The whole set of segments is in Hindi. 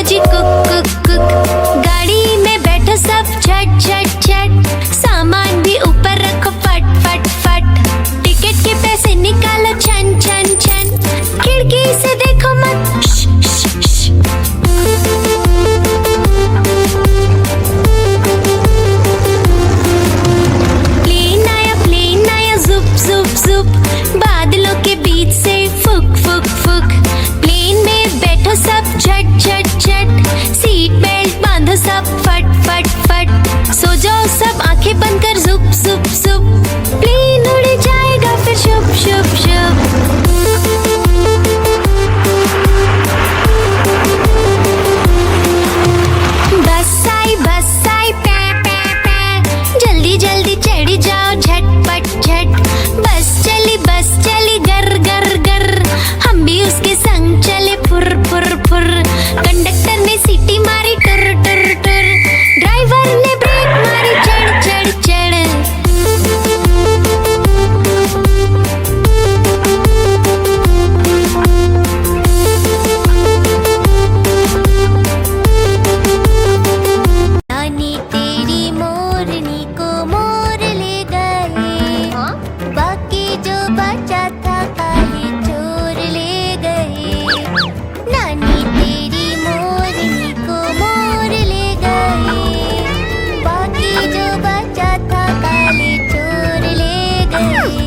बजी कुक कुक कुक। गाड़ी में बैठो सब झट झट झट, सामान भी ऊपर रखो फट फट फट। टिकट के पैसे निकालो छन छन छन, खिड़की से देखो मत श, श, श। प्लेन आया जुप जुप जुप, बादलों के बीच से फुक फुक फुक। प्लेन में बैठो सब झट झट झट, सीट बेल्ट बांधो सब फट फट फट। सो जाओ सब आंखें बंद कर जुप जुप जुप, प्लेन उड़ जाएगा फिर शुप शुप शुप। बस आई पै पै पै, जल्दी जल्दी चढ़ी जाओ झटपट झट। बस चली गर गर गर, हम भी उसके संग चले फुर फुर फुर। कंडक्टर ने सीटी मारी टुर टुर टुर, ड्राइवर ने ब्रेक मारी चढ़ चढ़ चढ़। नानी तेरी मोरनी को मोर ले गए, बाकी जो बचा था काहे चोर ले गए। नानी तेरी मोरनी को मोर ले गए, बाकी जो बचा था काले चोर ले गए।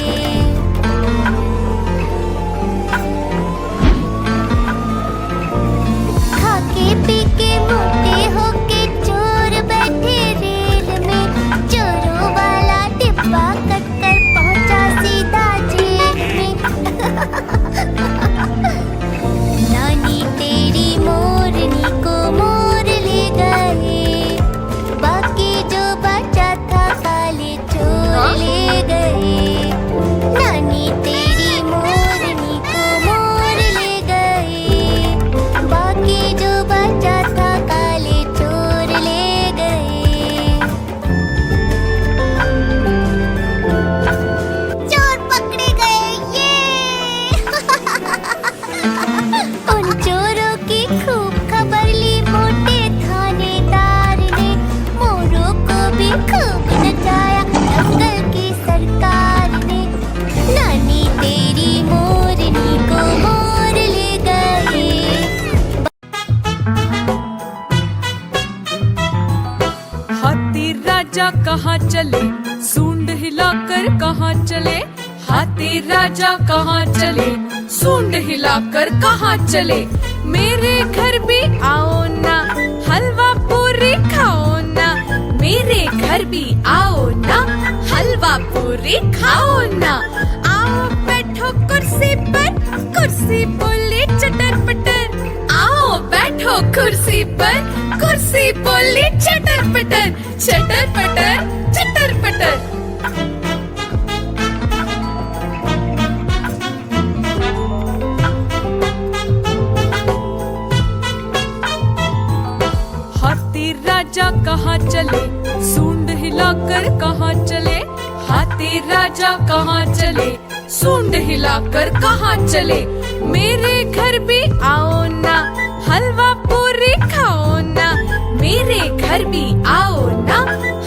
खाके पी के मोटे होके चोर बैठे रेल में, चोरों वाला डिब्बा कट कर पहुंचा सीधा जेल में। नानी तेरी मोरनी को मोर ले गए, बाकी जो बचा था काले चोर ले गए। नानी तेरी मोरनी को मोर ले गए, बाकी जो बचा था काले चोर ले गए। चोर पकड़े गए ये। उन चोरों की खूब खबर ली मोटे थानेदार ने, मोरों को भी खूब नचाया जंगल की सरकार ने। नानी तेरी मोरनी को मोर ले गए। हाथी राजा कहाँ चले, सूंड हिलाकर कहाँ चले। हाथी राजा कहाँ चले, सूंड हिलाकर कहाँ चले। मेरे घर भी आओ ना, हलवा पूरी खाओ ना। मेरे घर भी आओ ना, हलवा पूरी खाओ ना। आओ बैठो कुर्सी पर, कुर्सी बोले चटर पटर। आओ बैठो कुर्सी पर, कुर्सी बोली चटर पटर। चटर पटर चटर पटर। हाथी राजा कहाँ चले, सूंड हिलाकर कहाँ चले। हाथी राजा कहाँ चले, सूंड हिलाकर कहाँ चले। मेरे घर भी आओ ना, हलवा पूरी खाओ ना। मेरे घर भी आओ ना,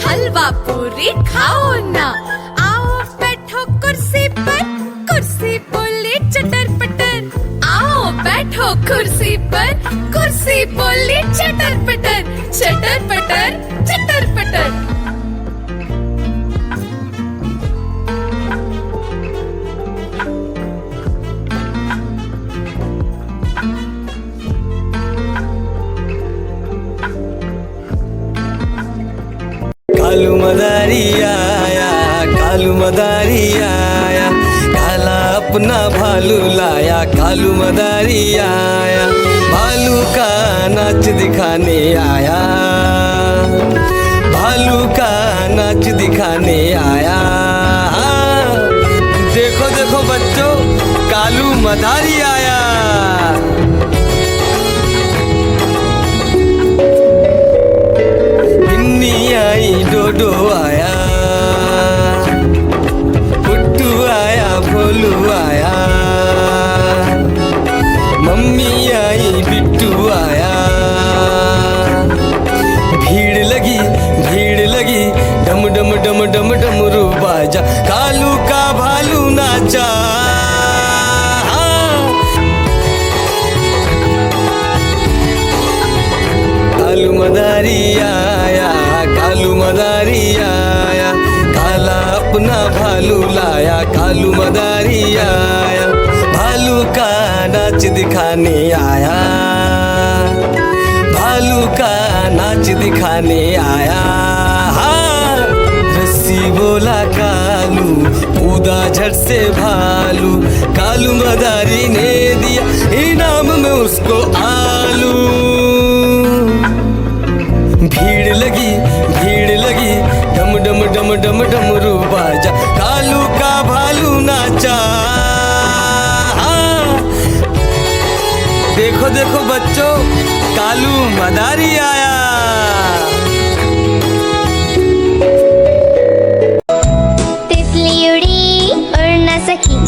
हलवा पूरी खाओ ना। आओ बैठो कुर्सी पर, कुर्सी बोली चटर पटर। आओ बैठो कुर्सी पर, कुर्सी बोली चटर पटर। चटर पटर चटर पटर। कालू मदारी आया, कालू मदारी आया, काला अपना भालू लाया। कालू मदारी आया, भालू का नाच दिखाने आया। भालू का नाच दिखाने आया। देखो देखो बच्चों, कालू मदारी आया। बिन्नी आई, डोडो आया, पुट्टू आया, भोलू आया। मम्मी आई, बिट्टू आया। मदारी आया, कालू मदारी आया, काला अपना भालू लाया, कालू मदारी आया, भालू का नाच दिखाने आया, भालू का नाच दिखाने आया। हाँ, रस्सी बोला कालू, कूदा झट से भालू, कालू मदारी ने दिया इनाम में उसको आलू। भीड़ लगी डम डम डम डम डमरू बाजा, कालू का भालू नाचा। हाँ, देखो देखो बच्चों, कालू मदारी आया। तितली उड़ी उड़ न सकी,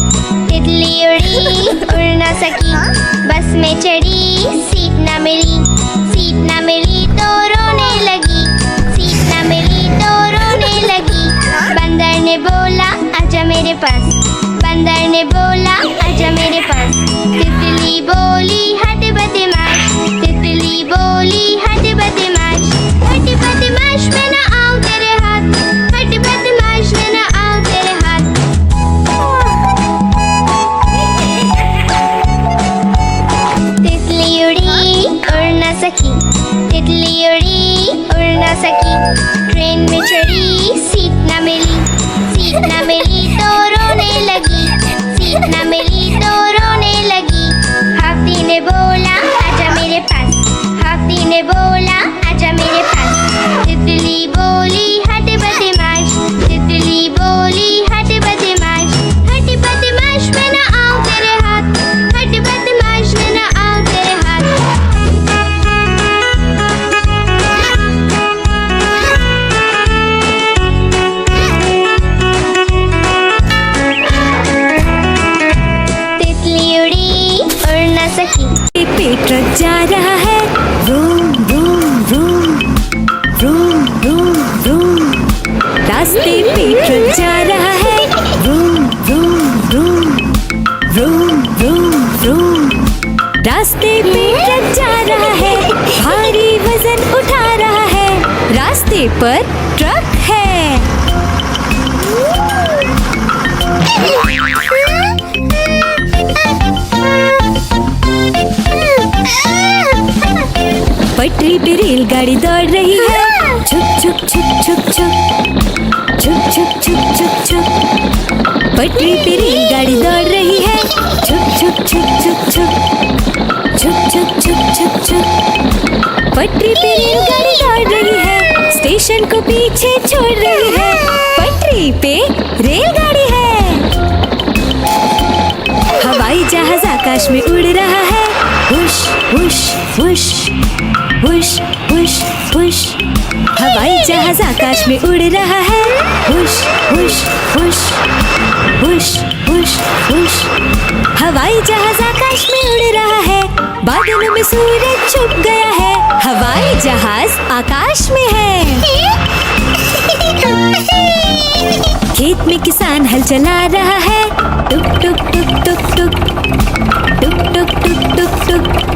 तितली उड़ी उड़ न सकी, बस में चढ़ी सीट न मिली, सीट न मिली तो रोने लगी, सीट न मिली तो रोने लगी। बंदर ने बोला आजा मेरे पास, बंदर ने बोला आजा मेरे पास। तितली बोली हट बदमाश, तितली बोली हट बदमाश, हट बदमाश मैं न आऊं तेरे हाथ, हट बदमाश मैं न आऊं तेरे हाथ। तितली उड़ी उड़ न सकी, तितली उड़ी उड़ न सकी, ट्रेन में चढ़ी सीट न मिली, सीट न मिली तो रोने लगी, सीट न मिली तो रोने लगी। हाथी ने बोला आजा मेरे पास, हाथी ने बोला आजा मेरे पास। तितली बोली हट बदमाश, तितली बोली हट बदमाश, हट बदमाश मैं न आऊं तेरे हाथ, हट बदमाश मैं न आऊं तेरे हाथ। तितली उड़ी उड़ न सकी। पे ट्रक जा रहा है, room room room room room room. रास्ते पे ट्रक जा रहा है, room room room room room room. रास्ते पे ट्रक जा रहा है, भारी वजन उठा रहा है, रास्ते पर ट्रक है। पटरी पे रेलगाड़ी दौड़ रही है, छुक छुक छुक छुक छुक छुक छुक छुक छुक छुक। पटरी पे रेलगाड़ी दौड़ रही है, छुक छुक छुक छुक छुक छुक छुक छुक छुक छुक। पटरी पे रेलगाड़ी दौड़ रही है, स्टेशन को पीछे छोड़ रही है, पटरी पे रेलगाड़ी है। हवाई जहाज आकाश में उड़ रहा है, हुश हुश हुश हुश हुश हुश। हवाई जहाज आकाश में उड़ रहा है, हुश हुश हुश हुश हुश हुश। हवाई जहाज आकाश में उड़ रहा है, बादलों में सूरज छुप गया है, हवाई जहाज आकाश में है। खेत में किसान हल चला रहा है, टुक टुक टुक टुक टुक टुक टुक टुक टुक टुक।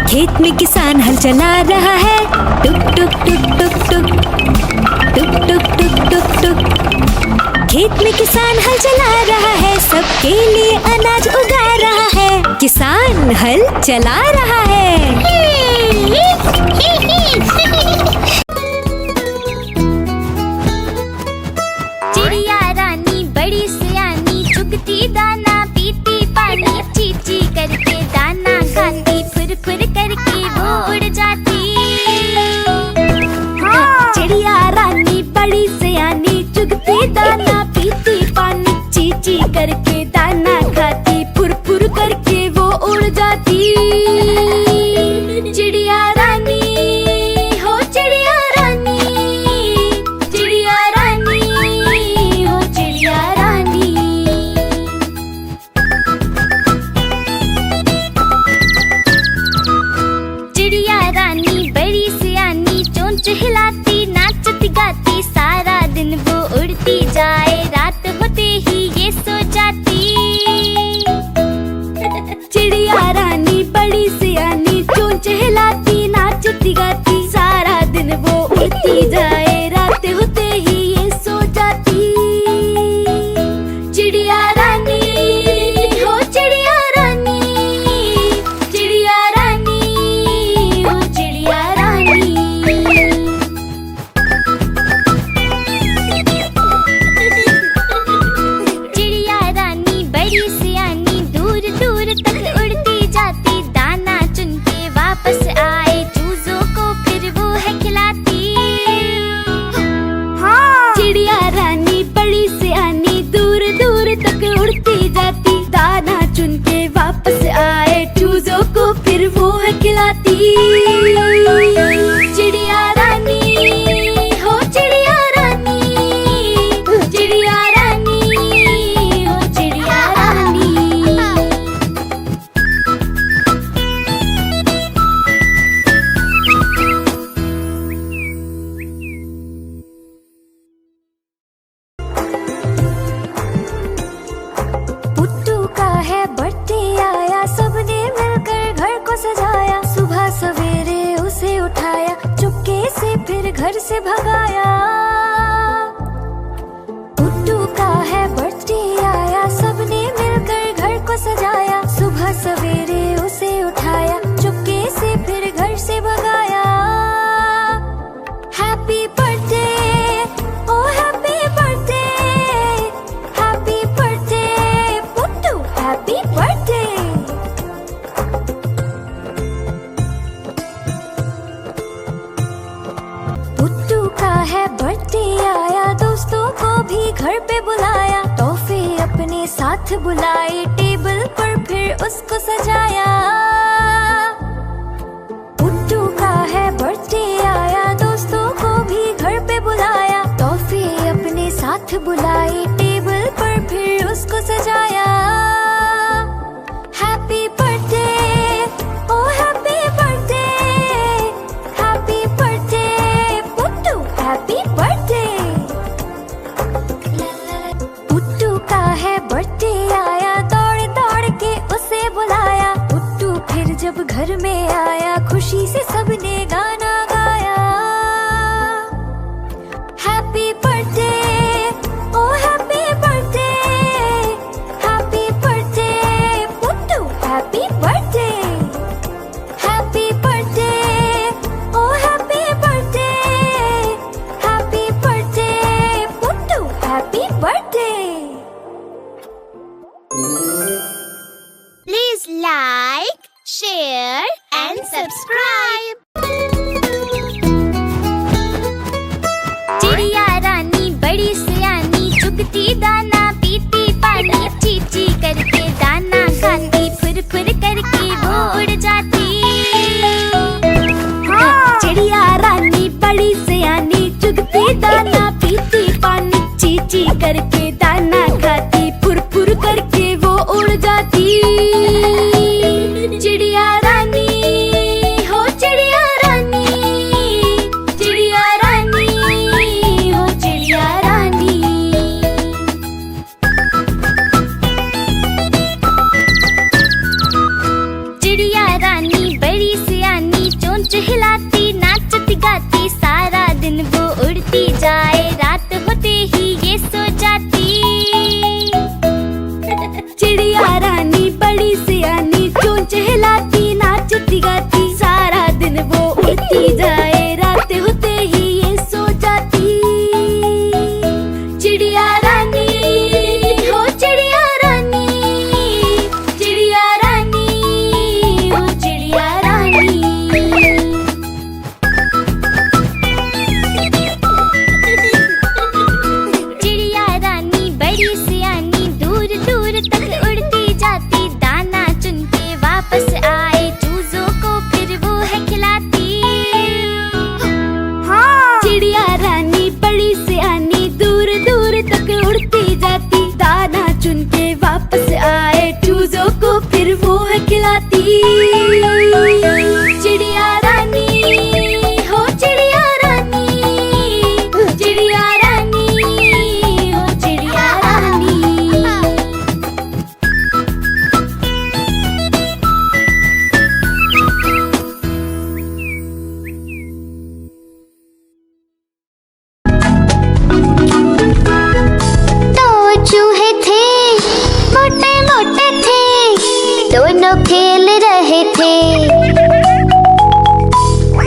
खेत में किसान हल चला रहा है, टुक टुक टुक टुक टुक टुक टुक टुक टुक टुक। खेत में किसान हल चला रहा है, सबके लिए अनाज उगा रहा है, किसान हल चला रहा है। चिड़िया रानी बड़ी सियानी, चुगती दाना पीती पानी, चींची करके दाना खाती, फुर फुर करके वो उड़ जाती। चिड़िया रानी बड़ी सियानी, चुगती दाना पीती पानी, चींची करके दाना खाती, फुर फुर करके वो उड़ जाती। चिड़िया रानी हो बर्थडे। पुट्टू का है बर्थडे आया, दोस्तों को भी घर पे बुलाया, तोहफे अपने साथ बुलाए, टेबल पर फिर उसको सजाया। पुट्टू का है बर्थडे आया, दोस्तों को भी घर पे बुलाया, तोहफे अपने साथ बुलाए, टेबल पर फिर उसको सजाया। Happy birthday, oh happy birthday, happy birthday Puttu, happy birthday. Puttu का है बर्थडे आया, दौड़ दौड़ के उसे बुलाया, पुट्टू फिर जब घर में आया, खुशी से सबने गाना गाया। Happy birthday, oh happy birthday, happy birthday Puttu, happy birthday. Happy birthday, oh happy birthday, happy birthday Puttu, happy birthday. Please like, share and subscribe. चिड़िया रानी बड़ी सियानी, चुगती दाना पीती पानी, चींची करके दाना खाती, फुर फुर करके वो उड़ जाती। चिड़िया रानी बड़ी सियानी, चुगती दाना पीती पानी, चींची करके दाना खाती, फुर फुर करके वो उड़ जाती। चिड़िया रानी, हो चिड़िया रानी, चिड़िया रानी, हो चिड़िया रानी। चिड़िया रानी बड़ी सियानी, चोंच हिलाती नाचती गाती, सारा दिन वो उड़ती जाए, रात होते ही ये सो जाती। चिड़िया रानी बड़ी सियानी, चोंच हिलाती नाचती गाती, सारा दिन वो उड़ती जाए, रात होते ही ये सो जाती। चिड़िया रानी, हो चिड़िया रानी, चिड़िया रानी, हो चिड़िया रानी। चिड़िया रानी बड़ी सियानी, दूर दूर तक उड़ती जाती, दाना चुन के वापस आए, चूजों को फिर वो है खिलाती। चिड़िया रानी बड़ी सियानी, दूर दूर तक उड़ती जाती, दाना चुन के वापस आए, चूजों को फिर वो है खिलाती। चिड़िया रानी, हो चिड़िया रानी, चिड़िया रानी, हो चिड़िया रानी। दो चूहे थे, मोटे मोटे थे, दोनों खेल रहे थे।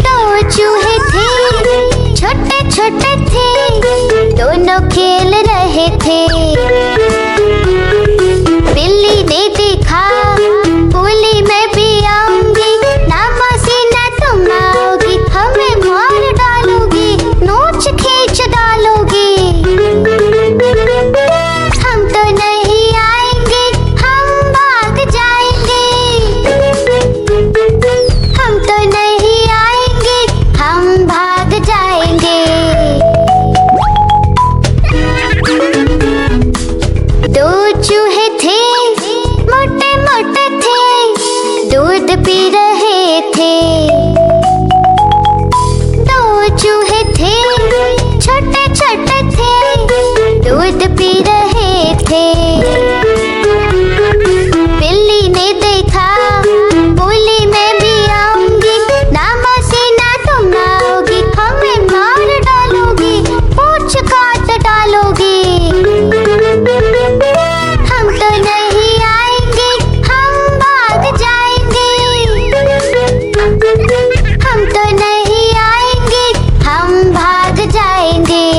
दो चूहे थे, छोटे छोटे थे, दोनों खेल रहे थे। बिल्ली ने देखा, बोली मैं भी आऊंगी, ना मौसी ना तुम आओगी, हमें मार डालोगी, नोच खींच डालोगी। हम तो नहीं आएंगे, हम भाग जाएंगे, हम तो नहीं आएंगे, हम भाग जाएंगे। दो चूहे थे, मोटे मोटे थे, दूध पी रहे थे। दो चूहे थे, छोटे छोटे थे, दूध पी रहे थे। बिल्ली ने देखा, बोली मैं भी आऊंगी, ना मौसी ना तुम आओगी, हमें मार डालोगी, पूंछ काट डालोगी। हम तो नहीं आएंगे, हम भाग जाएंगे, हम तो नहीं आएंगे, हम भाग जाएंगे।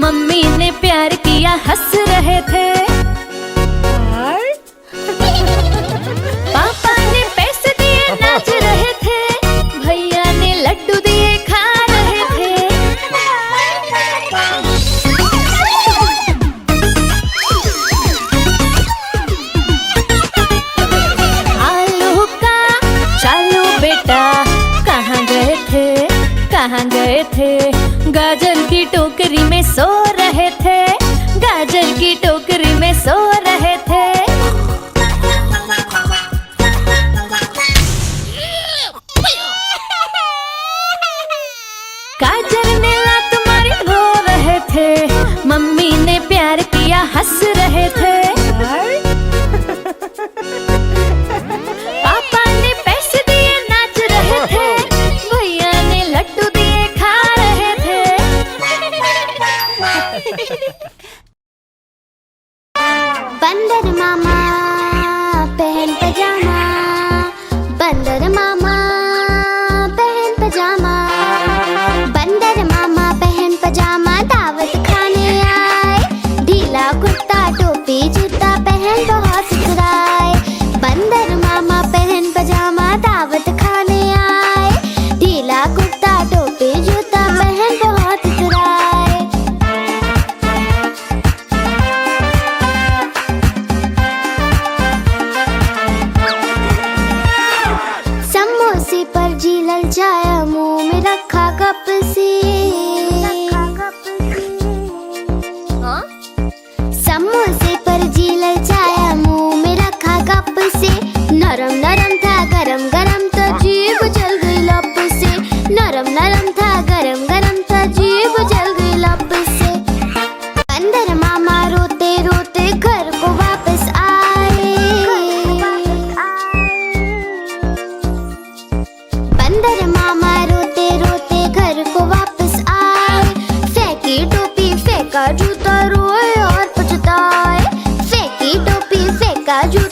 मम्मी ने प्यार किया हंस रहे थे। पापा ने पैसे दिए नाच रहे थे, भैया ने लड्डू दिए खा रहे थे। आलू का चालू बेटा कहाँ गए थे, कहाँ गए थे? गाजर की टोकरी में सो रहे थे, गाजर की टोकरी में सो रहे थे। गाजर ने लात मारी रो रहे थे, मम्मी ने प्यार किया हंस रहे थे। पापा ने पैसे दिए नाच रहे थे, भैया ने लड्डू दिए खा रहे थे। बंदर मामा पहन पजामा, बंदर मामा पहन पजामा, बंदर मामा पहन पजामा दावत खाने आए। ढीला कुर्ता टोपी जूता पहन बहुत सुधराए। बंदर मामा पहन पजामा दावत खाने आए। ढीला कुर्ता टोपी जूता पहन बहुत सुधराए। समोसे पर जी ललचाया, मुंह में रखा कप से। समोसे पर जी ललचाया, मुंह में रखा कप से। नरम नरम था गरम गरम तो जीभ जल गई लप से। नरम नरम था गरम गरम तो जीभ जल गई लप से। बंदर मामा रोते रोते घर को वापस आए। बंदर मामा रोते रोते घर को वापस आए। फेंकी टोपी फेंका जूता रोए और पछताए। फेंकी टोपी फेंका जूता